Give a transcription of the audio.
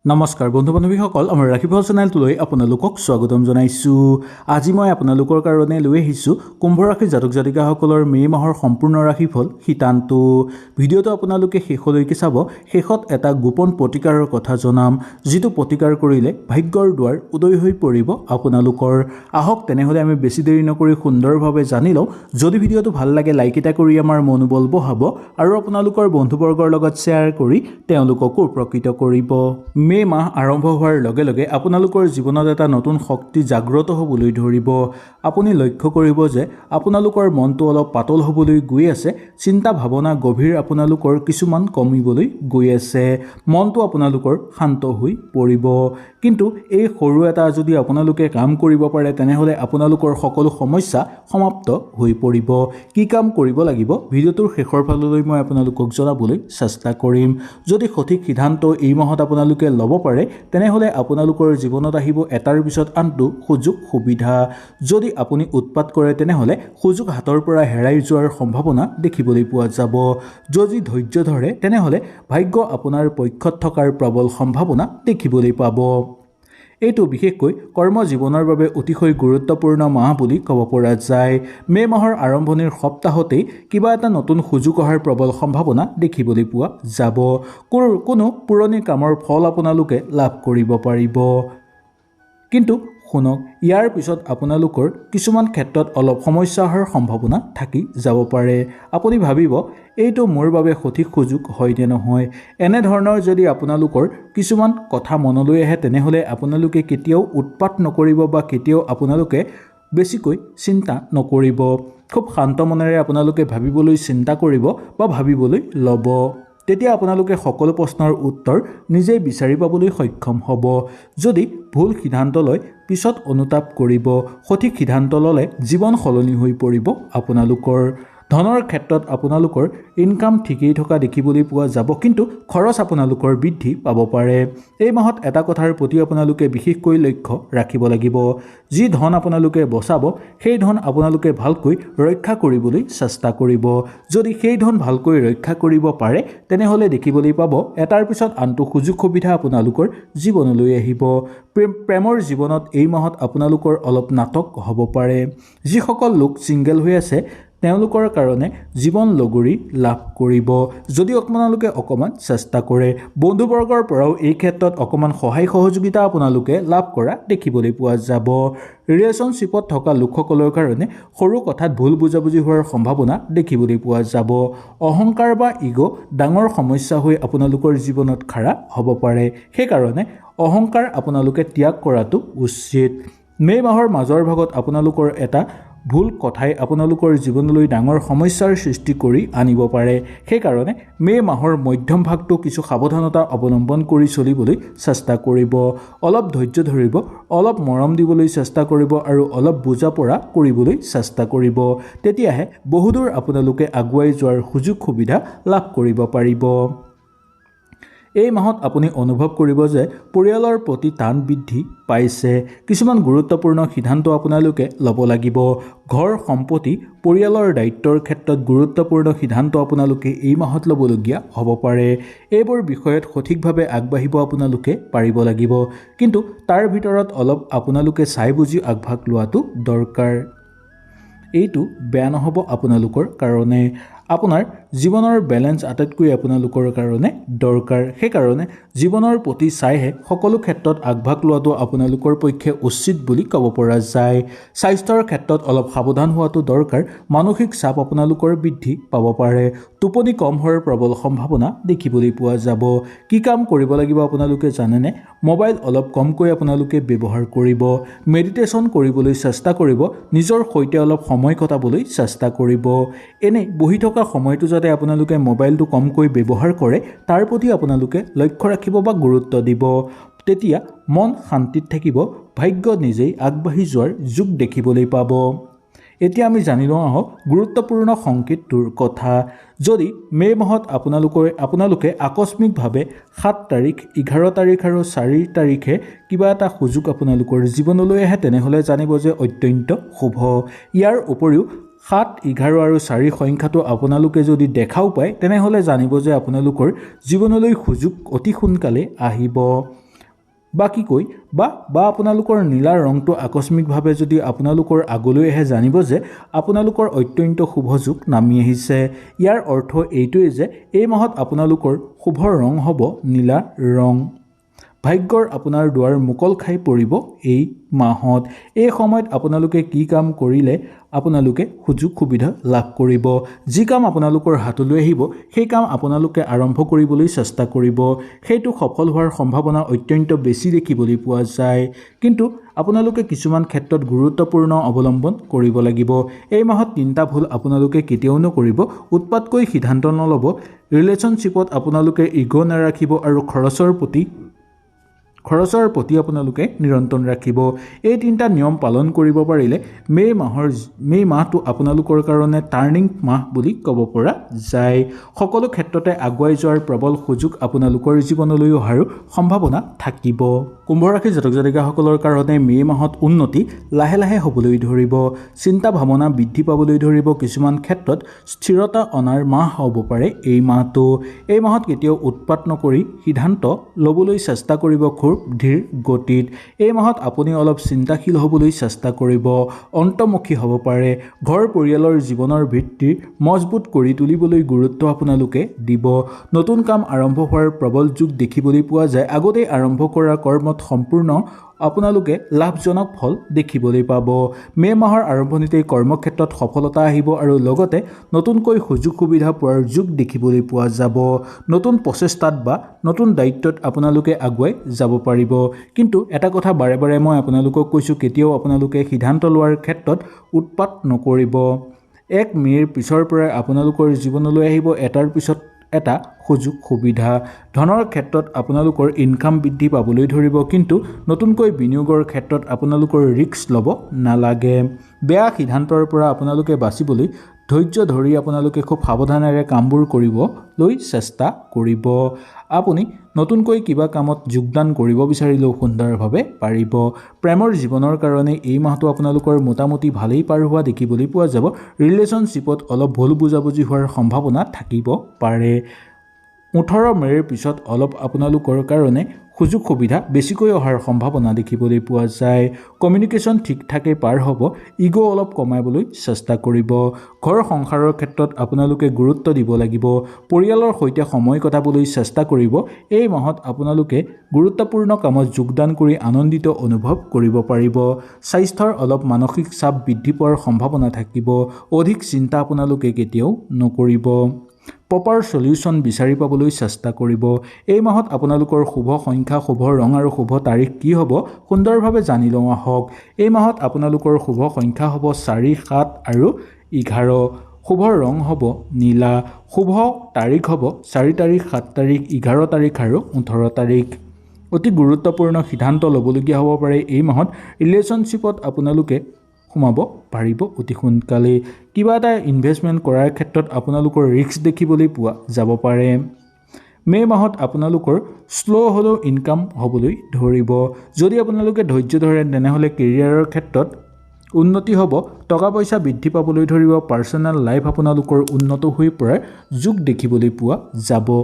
নমস্কাৰ বন্ধু বান্ধৱীসকল, আমাৰ ৰাশিফল চেনেলটোলৈ আপোনালোকক স্বাগতম জনাইছোঁ। আজি মই আপোনালোকৰ কাৰণে লৈ আহিছোঁ কুম্ভ ৰাশিৰ জাতক জাতিকাসকলৰ মে' মাহৰ সম্পূৰ্ণ ৰাশিফল শীতান্তু। ভিডিঅ'টো আপোনালোকে শেষলৈকে চাব। শেষত এটা গোপন প্ৰতিকাৰৰ কথা জনাম, যিটো প্ৰতিকাৰ কৰিলে ভাগ্যৰ দুৱাৰ উদয় হৈ পৰিব আপোনালোকৰ। আহক তেনেহ'লে আমি বেছি দেৰি নকৰি সুন্দৰভাৱে জানি লওঁ। যদি ভিডিঅ'টো ভাল লাগে লাইক এটা কৰি আমাৰ মনোবল বঢ়াব আৰু আপোনালোকৰ বন্ধুবৰ্গৰ লগত শ্বেয়াৰ কৰি তেওঁলোককো উপকৃত কৰিব। মে' মাহ আৰম্ভ হোৱাৰ লগে লগে আপোনালোকৰ জীৱনত এটা নতুন শক্তি জাগ্ৰত হ'বলৈ ধৰিব। আপুনি লক্ষ্য কৰিব যে আপোনালোকৰ মনটো অলপ পাতল হ'বলৈ গৈ আছে। চিন্তা ভাৱনা গভীৰ আপোনালোকৰ কিছুমান কমিবলৈ গৈ আছে। মনটো আপোনালোকৰ শান্ত হৈ পৰিব। কিন্তু এই সৰু এটা যদি আপোনালোকে কাম কৰিব পাৰে তেনেহ'লে আপোনালোকৰ সকলো সমস্যা সমাপ্ত হৈ পৰিব। কি কাম কৰিব লাগিব ভিডিঅ'টোৰ শেষৰ ফাললৈ মই আপোনালোকক জনাবলৈ চেষ্টা কৰিম। যদি সঠিক সিদ্ধান্ত এই মাহত আপোনালোকে ল'ব পাৰে তেনেহ'লে আপোনালোকৰ জীৱনত আহিব এটাৰ পিছত আনটো সুযোগ সুবিধা। যদি আপুনি উৎপাত কৰে তেনেহ'লে সুযোগ হাতৰ পৰা হেৰাই যোৱাৰ সম্ভাৱনা দেখিবলৈ পোৱা যাব। যদি ধৈৰ্য ধৰে তেনেহ'লে ভাগ্য আপোনাৰ পক্ষত থকাৰ প্ৰবল সম্ভাৱনা দেখিবলৈ পাব। এইটো বিশেষকৈ কৰ্মজীৱনৰ বাবে অতিশয় গুৰুত্বপূৰ্ণ মাহ বুলি ক'ব পৰা যায়। মে' মাহৰ আৰম্ভণিৰ সপ্তাহতেই কিবা এটা নতুন সুযোগ অহাৰ প্ৰবল সম্ভাৱনা দেখিবলৈ পোৱা যাব। কোনো পুৰণি কামৰ ফল আপোনালোকে লাভ কৰিব পাৰিব। কিন্তু শুনক, ইয়াৰ পিছত আপোনালোকৰ কিছুমান ক্ষেত্ৰত অলপ সমস্যা অহাৰ সম্ভাৱনা থাকি যাব পাৰে। আপুনি ভাবিব এইটো মোৰ বাবে সঠিক সুযোগ হয় নে নহয়। এনেধৰণৰ যদি আপোনালোকৰ কিছুমান কথা মনলৈ আহে তেনেহ'লে আপোনালোকে কেতিয়াও উৎপাত নকৰিব বা কেতিয়াও আপোনালোকে বেছিকৈ চিন্তা নকৰিব। খুব শান্ত মনেৰে আপোনালোকে ভাবিবলৈ চিন্তা কৰিব বা ভাবিবলৈ ল'ব। তেতিয়া আপোনালোকে সকলো প্ৰশ্নৰ উত্তৰ নিজেই বিচাৰি পাবলৈ সক্ষম হ'ব। যদি ভুল সিদ্ধান্ত লয় পিছত অনুতাপ কৰিব। সঠিক সিদ্ধান্ত ল'লে জীৱন সলনি হৈ পৰিব আপোনালোকৰ। ধনৰ ক্ষেত্ৰত আপোনালোকৰ ইনকাম ঠিকেই থকা দেখিবলৈ পোৱা যাব, কিন্তু খৰচ আপোনালোকৰ বৃদ্ধি পাব পাৰে। এই মাহত এটা কথাৰ প্ৰতি আপোনালোকে বিশেষকৈ লক্ষ্য ৰাখিব লাগিব। যি ধন আপোনালোকে বচাব সেই ধন আপোনালোকে ভালকৈ ৰক্ষা কৰিবলৈ চেষ্টা কৰিব। যদি সেই ধন ভালকৈ ৰক্ষা কৰিব পাৰে তেনেহ'লে দেখিবলৈ পাব এটাৰ পিছত আনটো সুযোগ সুবিধা আপোনালোকৰ জীৱনলৈ আহিব। প্ৰেমৰ জীৱনত এই মাহত আপোনালোকৰ অলপ নাটক হ'ব পাৰে। যিসকল লোক ছিংগল হৈ আছে তেওঁলোকৰ কাৰণে জীৱন লগৰী লাভ কৰিব, যদি আপোনালোকে অকণমান চেষ্টা কৰে। বন্ধুবৰ্গৰ পৰাও এই ক্ষেত্ৰত অকণমান সহায় সহযোগিতা আপোনালোকে লাভ কৰা দেখিবলৈ পোৱা যাব। ৰিলেশ্যনশ্বিপত থকা লোকসকলৰ কাৰণে সৰু কথাত ভুল বুজাবুজি হোৱাৰ সম্ভাৱনা দেখিবলৈ পোৱা যাব। অহংকাৰ বা ইগ' ডাঙৰ সমস্যা হৈ আপোনালোকৰ জীৱনত খাৰা হ'ব পাৰে। সেইকাৰণে অহংকাৰ আপোনালোকে ত্যাগ কৰাটো উচিত। মে' মাহৰ মাজৰ ভাগত আপোনালোকৰ এটা ভুল কথাই আপোনালোকৰ জীৱনলৈ ডাঙৰ সমস্যাৰ সৃষ্টি কৰি আনিব পাৰে। সেইকাৰণে মে' মাহৰ মধ্যম ভাগটো কিছু সাৱধানতা অৱলম্বন কৰি চলিবলৈ চেষ্টা কৰিব। অলপ ধৈৰ্য ধৰিব, অলপ মৰম দিবলৈ চেষ্টা কৰিব আৰু অলপ বুজা পৰা কৰিবলৈ চেষ্টা কৰিব। তেতিয়াহে বহুদূৰ আপোনালোকে আগুৱাই যোৱাৰ সুযোগ সুবিধা লাভ কৰিব পাৰিব। এই মাহত আপুনি অনুভৱ কৰিব যে পৰিয়ালৰ প্ৰতি টান বৃদ্ধি পাইছে। কিছুমান গুৰুত্বপূৰ্ণ সিদ্ধান্ত আপোনালোকে ল'ব লাগিব। ঘৰ, সম্পত্তি, পৰিয়ালৰ দায়িত্বৰ ক্ষেত্ৰত গুৰুত্বপূৰ্ণ সিদ্ধান্ত আপোনালোকে এই মাহত ল'বলগীয়া হ'ব পাৰে। এইবোৰ বিষয়ত সঠিকভাৱে আগবাঢ়িব আপোনালোকে পাৰিব লাগিব, কিন্তু তাৰ ভিতৰত অলপ আপোনালোকে চাই বুজি আগভাগ লোৱাটো দৰকাৰ। এইটো বেয়া নহ'ব আপোনালোকৰ কাৰণে। আপোনাৰ জীৱনৰ বেলেঞ্চ আটাইতকৈ আপোনালোকৰ কাৰণে দৰকাৰ। সেইকাৰণে জীৱনৰ প্ৰতি চাইহে সকলো ক্ষেত্ৰত আগভাগ লোৱাটো আপোনালোকৰ পক্ষে উচিত বুলি ক'ব পৰা যায়। স্বাস্থ্যৰ ক্ষেত্ৰত অলপ সাৱধান হোৱাটো দৰকাৰ। মানসিক চাপ আপোনালোকৰ বৃদ্ধি পাব পাৰে। টোপনি কম হোৱাৰ প্ৰবল সম্ভাৱনা দেখিবলৈ পোৱা যাব। কি কাম কৰিব লাগিব আপোনালোকে জানেনে? মোবাইল অলপ কমকৈ আপোনালোকে ব্যৱহাৰ কৰিব। মেডিটেশ্যন কৰিবলৈ চেষ্টা কৰিব। নিজৰ সৈতে অলপ সময় কটাবলৈ চেষ্টা কৰিব। এনেই বহি থকা সময়টো যাতে আপোনালোকে মোবাইলটো কমকৈ ব্যৱহাৰ কৰে তাৰ প্ৰতি আপোনালোকে লক্ষ্য ৰাখিব বা গুৰুত্ব দিব। তেতিয়া মন শান্তিত থাকিব। ভাগ্য নিজেই আগবাঢ়ি যোৱাৰ যোগ দেখিবলৈ পাব। এতিয়া আমি জানি লওঁ আহক গুৰুত্বপূৰ্ণ সংকেতটোৰ কথা। যদি মে' মাহত আপোনালোকে আকস্মিকভাৱে 7 তাৰিখ, 11 তাৰিখ আৰু 4 তাৰিখে কিবা এটা সুযোগ আপোনালোকৰ জীৱনলৈ আহে তেনেহ'লে জানিব যে অত্যন্ত শুভ। ইয়াৰ উপৰিও 7, 11 আৰু 4 সংখ্যাটো আপোনালোকে যদি দেখাও পায় তেনেহ'লে জানিব যে আপোনালোকৰ জীৱনলৈ সুযোগ অতি সোনকালে আহিব। বাকীকৈ বা আপোনালোকৰ নীলা ৰংটো আকস্মিকভাৱে যদি আপোনালোকৰ আগলৈ আহে জানিব যে আপোনালোকৰ অত্যন্ত শুভ যোগ নামি আহিছে। ইয়াৰ অৰ্থ এইটোৱেই যে এই মাহত আপোনালোকৰ শুভ ৰং হ'ব নীলা ৰং। ভাগ্যৰ আপোনাৰ দুৱাৰ মুকল খাই পৰিব এই মাহত। এই সময়ত আপোনালোকে কি কাম কৰিলে আপোনালোকে সুযোগ সুবিধা লাভ কৰিব। যি কাম আপোনালোকৰ হাতলৈ আহিব সেই কাম আপোনালোকে আৰম্ভ কৰিবলৈ চেষ্টা কৰিব। সেইটো সফল হোৱাৰ সম্ভাৱনা অত্যন্ত বেছি দেখিবলৈ পোৱা যায়। কিন্তু আপোনালোকে কিছুমান ক্ষেত্ৰত গুৰুত্বপূৰ্ণ অৱলম্বন কৰিব লাগিব। এই মাহত 3টা ভুল আপোনালোকে কেতিয়াও নকৰিব। উৎপাতকৈ সিদ্ধান্ত নল'ব। ৰিলেশ্যনশ্বিপত আপোনালোকে ইগ' নাৰাখিব আৰু খৰচৰ প্ৰতি আপোনালোকে নিয়ন্ত্ৰণ ৰাখিব। এই 3টা নিয়ম পালন কৰিব পাৰিলে মে' মাহটো আপোনালোকৰ কাৰণে টাৰ্ণিং মাহ বুলি ক'ব পৰা যায়। সকলো ক্ষেত্ৰতে আগুৱাই যোৱাৰ প্ৰবল সুযোগ আপোনালোকৰ জীৱনলৈ অহাৰ সম্ভাৱনা থাকিব। কুম্ভ ৰাশিৰ জাতক জাতিকাসকলৰ কাৰণে মে' মাহত উন্নতি লাহে লাহে হ'বলৈ ধৰিব। চিন্তা ভাৱনা বৃদ্ধি পাবলৈ ধৰিব। কিছুমান ক্ষেত্ৰত স্থিৰতা অনাৰ মাহ হ'ব পাৰে এই মাহটো। এই মাহত কেতিয়াও উৎপাত নকৰি সিদ্ধান্ত ল'বলৈ চেষ্টা কৰিব খুব ধীৰ গতিত। এই মাহত আপুনি অলপ চিন্তাশীল হ'বলৈ চেষ্টা কৰিব। অন্তৰ্মুখী হ'ব পাৰে। ঘৰ পৰিয়ালৰ জীৱনৰ ভিত্তি মজবুত কৰি তুলিবলৈ গুৰুত্ব আপোনালোকে দিব। নতুন কাম আৰম্ভ হোৱাৰ প্ৰবল যোগ দেখিবলৈ পোৱা যায়। আগতেই আৰম্ভ কৰা কৰ্মত সম্পূৰ্ণ আপোনালোকে লাভজনক ফল দেখিবলৈ পাব। মে' মাহৰ আৰম্ভণিতেই কৰ্মক্ষেত্ৰত সফলতা আহিব আৰু লগতে নতুনকৈ সুযোগ সুবিধা পোৱাৰ যোগ দেখিবলৈ পোৱা যাব। নতুন প্ৰচেষ্টাত বা নতুন দায়িত্বত আপোনালোকে আগুৱাই যাব পাৰিব। কিন্তু এটা কথা বাৰে বাৰে মই আপোনালোকক কৈছোঁ, কেতিয়াও আপোনালোকে সিদ্ধান্ত লোৱাৰ ক্ষেত্ৰত উৎপাত নকৰিব। 1 মে'ৰ পিছৰ পৰাই আপোনালোকৰ জীৱনলৈ আহিব এটাৰ পিছত এটা সুযোগ সুবিধা। ধনৰ ক্ষেত্ৰত আপোনালোকৰ ইনকাম বৃদ্ধি পাবলৈ ধৰিব। কিন্তু নতুনকৈ বিনিয়োগৰ ক্ষেত্ৰত আপোনালোকৰ ৰিস্ক ল'ব নালাগে। বেয়া সিদ্ধান্তৰ পৰা আপোনালোকে বাচিবলৈ ধৈৰ্য ধৰি আপোনালোকে খুব সাৱধানেৰে কামবোৰ কৰিবলৈ চেষ্টা কৰিব। আপুনি নতুনকৈ কিবা কামত যোগদান কৰিব বিচাৰিলেও সুন্দৰভাৱে পাৰিব। প্ৰেমৰ জীৱনৰ কাৰণে এই মাহটো আপোনালোকৰ মোটামুটি ভালেই পাৰ হোৱা দেখিবলৈ পোৱা যাব। ৰিলেশ্যনশ্বিপত অলপ ভুল বুজাবুজি হোৱাৰ সম্ভাৱনা থাকিব পাৰে। 18 মে'ৰ পিছত অলপ আপোনালোকৰ কাৰণে সুযোগ সুবিধা বেছিকৈ অহাৰ সম্ভাৱনা দেখিবলৈ পোৱা যায়। কমিউনিকেশ্যন ঠিক ঠাকে পাৰ হ'ব। ইগ' অলপ কমাবলৈ চেষ্টা কৰিব। ঘৰ সংসাৰৰ ক্ষেত্ৰত আপোনালোকে গুৰুত্ব দিব লাগিব। পৰিয়ালৰ সৈতে সময় কটাবলৈ চেষ্টা কৰিব। এই মাহত আপোনালোকে গুৰুত্বপূৰ্ণ কামত যোগদান কৰি আনন্দিত অনুভৱ কৰিব পাৰিব। স্বাস্থ্যৰ অলপ মানসিক চাপ বৃদ্ধি পোৱাৰ সম্ভাৱনা থাকিব। অধিক চিন্তা আপোনালোকে কেতিয়াও নকৰিব। প্ৰপাৰ সলিউশ্যন বিচাৰি পাবলৈ চেষ্টা কৰিব। এই মাহত আপোনালোকৰ শুভ সংখ্যা, শুভ ৰং আৰু শুভ তাৰিখ কি হ'ব সুন্দৰভাৱে জানি লওঁ আহক। এই মাহত আপোনালোকৰ শুভ সংখ্যা হ'ব 4, 7 আৰু 11। শুভ ৰং হ'ব নীলা। শুভ তাৰিখ হ'ব 4 তাৰিখ, 7 তাৰিখ, 11 তাৰিখ আৰু 18 তাৰিখ। অতি গুৰুত্বপূৰ্ণ সিদ্ধান্ত ল'বলগীয়া হ'ব পাৰে এই মাহত। ৰিলেশ্যনশ্বিপত আপোনালোকে সোমাব পাৰিব অতি সোনকালেই। কিবা এটা ইনভেষ্টমেণ্ট কৰাৰ ক্ষেত্ৰত আপোনালোকৰ ৰিস্ক দেখিবলৈ পোৱা যাব পাৰে। মে' মাহত আপোনালোকৰ শ্ল' হ'লেও ইনকাম হ'বলৈ ধৰিব। যদি আপোনালোকে ধৈৰ্য ধৰে তেনেহ'লে কেৰিয়াৰৰ ক্ষেত্ৰত উন্নতি হ'ব। টকা পইচা বৃদ্ধি পাবলৈ ধৰিব। পাৰ্চনেল লাইফ আপোনালোকৰ উন্নত হৈ পৰাৰ যোগ দেখিবলৈ পোৱা যাব।